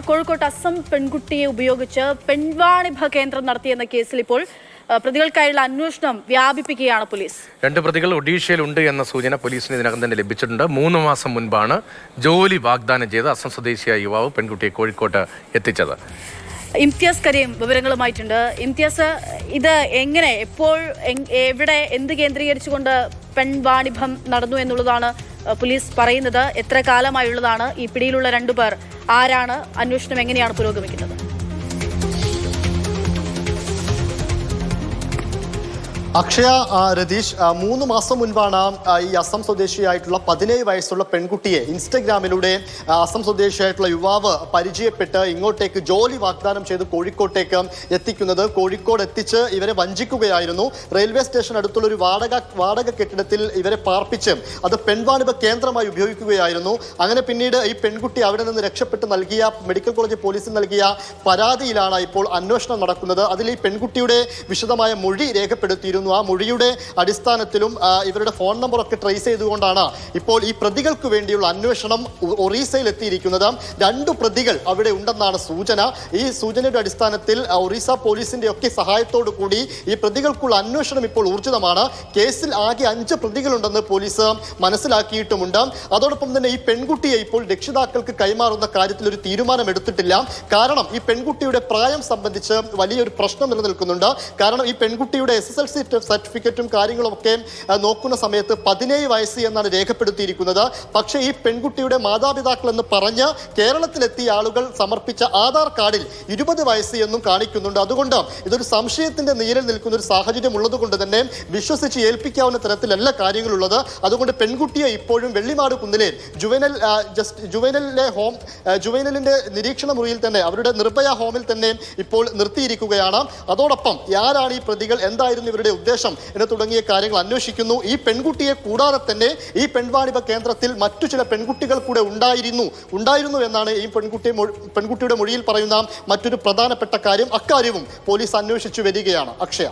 കോഴിക്കോട്ട് അസം പെൺകുട്ടിയെ ഉപയോഗിച്ച് പെൺവാണിഭ കേന്ദ്രം നടത്തിയെന്ന കേസിൽ ഇപ്പോൾ പ്രതികൾക്കായുള്ള അന്വേഷണം വ്യാപിപ്പിക്കുകയാണ് പോലീസ്. 2 പ്രതികൾ ഒഡീഷയിലുണ്ട് എന്ന സൂചന പോലീസിന് ഇതിനകം തന്നെ ലഭിച്ചിട്ടുണ്ട്. 3 മാസം മുൻപാണ് ജോലി വാഗ്ദാനം ചെയ്ത് അസം സ്വദേശിയായ യുവാവ് പെൺകുട്ടിയെ കോഴിക്കോട്ട് എത്തിച്ചത്. ഇംതിയാസ് കരീം വിവരങ്ങളുമായിട്ടുണ്ട്. ഇംതിയാസ്, ഇത് എങ്ങനെ, എപ്പോൾ, എവിടെ, എന്ത് കേന്ദ്രീകരിച്ചുകൊണ്ട് പെൺവാണിഭം നടന്നു എന്നുള്ളതാണ് പോലീസ് പറയുന്നത്? എത്ര കാലമായുള്ളതാണ് ഈ പിടിയിലുള്ള 2 പേർ? ആരാണ്? അന്വേഷണം എങ്ങനെയാണ് പുരോഗമിക്കുന്നത്? അക്ഷയ, രതീഷ്, 3 മാസം മുൻപാണ് ഈ അസം സ്വദേശിയായിട്ടുള്ള 17 വയസ്സുള്ള പെൺകുട്ടിയെ ഇൻസ്റ്റഗ്രാമിലൂടെ അസം സ്വദേശിയായിട്ടുള്ള യുവാവ് പരിചയപ്പെട്ട് ഇങ്ങോട്ടേക്ക് ജോലി വാഗ്ദാനം ചെയ്ത് കോഴിക്കോട്ടേക്ക് എത്തിക്കുന്നത്. കോഴിക്കോട് എത്തിച്ച് ഇവരെ വഞ്ചിക്കുകയായിരുന്നു. റെയിൽവേ സ്റ്റേഷൻ അടുത്തുള്ള ഒരു വാടക കെട്ടിടത്തിൽ ഇവരെ പാർപ്പിച്ച് അത് പെൺവാണിഭ കേന്ദ്രമായി ഉപയോഗിക്കുകയായിരുന്നു. അങ്ങനെ പിന്നീട് ഈ പെൺകുട്ടി അവിടെ നിന്ന് രക്ഷപ്പെട്ട് നൽകിയ മെഡിക്കൽ കോളേജ് പോലീസിന് നൽകിയ പരാതിയിലാണ് ഇപ്പോൾ അന്വേഷണം നടക്കുന്നത്. അതിൽ ഈ പെൺകുട്ടിയുടെ വിശദമായ മൊഴി രേഖപ്പെടുത്തിയിരുന്നു. ആ മൊഴിയുടെ അടിസ്ഥാനത്തിലും ഇവരുടെ ഫോൺ നമ്പറൊക്കെ ട്രേസ് ചെയ്തുകൊണ്ടാണ് ഇപ്പോൾ ഈ പ്രതികൾക്ക് വേണ്ടിയുള്ള അന്വേഷണം ഒറീസയിൽ എത്തിയിരിക്കുന്നത്. 2 പ്രതികൾ അവിടെ ഉണ്ടെന്നാണ് സൂചന. ഈ സൂചനയുടെ അടിസ്ഥാനത്തിൽ ഒറീസ പോലീസിന്റെ ഒക്കെ സഹായത്തോടു കൂടി ഈ പ്രതികൾക്കുള്ള അന്വേഷണം ഇപ്പോൾ ഊർജിതമാണ്. കേസിൽ ആകെ 5 പ്രതികളുണ്ടെന്ന് പോലീസ് മനസ്സിലാക്കിയിട്ടുമുണ്ട്. അതോടൊപ്പം തന്നെ ഈ പെൺകുട്ടിയെ ഇപ്പോൾ രക്ഷിതാക്കൾക്ക് കൈമാറുന്ന കാര്യത്തിൽ ഒരു തീരുമാനം എടുത്തിട്ടില്ല. കാരണം ഈ പെൺകുട്ടിയുടെ പ്രായം സംബന്ധിച്ച് വലിയൊരു പ്രശ്നം നിലനിൽക്കുന്നുണ്ട്. കാരണം ഈ പെൺകുട്ടിയുടെ SSLC സർട്ടിഫിക്കറ്റും കാര്യങ്ങളുമൊക്കെ നോക്കുന്ന സമയത്ത് 17 വയസ്സ് എന്നാണ് രേഖപ്പെടുത്തിയിരിക്കുന്നത്. പക്ഷേ ഈ പെൺകുട്ടിയുടെ മാതാപിതാക്കൾ എന്ന് പറഞ്ഞ് കേരളത്തിലെത്തിയ ആളുകൾ സമർപ്പിച്ച ആധാർ കാർഡിൽ 20 വയസ്സ് എന്നും കാണിക്കുന്നുണ്ട്. അതുകൊണ്ട് ഇതൊരു സംശയത്തിന്റെ നീരിൽ നിൽക്കുന്ന ഒരു സാഹചര്യം ഉള്ളത് കൊണ്ട് തന്നെ വിശ്വസിച്ച് ഏൽപ്പിക്കാവുന്ന തരത്തിലല്ല കാര്യങ്ങളുള്ളത്. അതുകൊണ്ട് പെൺകുട്ടിയെ ഇപ്പോഴും വെള്ളിമാട് കുന്നിലെ ജുവൈനലിന്റെ നിരീക്ഷണ മുറിയിൽ തന്നെ, അവരുടെ നിർഭയ ഹോമിൽ തന്നെ ഇപ്പോൾ നിർത്തിയിരിക്കുകയാണ്. അതോടൊപ്പം ആരാണ് ഈ പ്രതികൾ, എന്തായിരുന്നു ഇവരുടെ ഉദ്ദേശം എന്ന് തുടങ്ങിയ കാര്യങ്ങൾ അന്വേഷിക്കുന്നു. ഈ പെൺകുട്ടിയെ കൂടാതെ തന്നെ ഈ പെൺവാണിഭ കേന്ദ്രത്തിൽ മറ്റു ചില പെൺകുട്ടികൾ കൂടെ ഉണ്ടായിരുന്നു എന്നാണ് ഈ പെൺകുട്ടിയുടെ മൊഴിയിൽ പറയുന്ന മറ്റൊരു പ്രധാനപ്പെട്ട കാര്യം. അക്കാര്യവും പോലീസ് അന്വേഷിച്ചു വരികയാണ്. അക്ഷയ.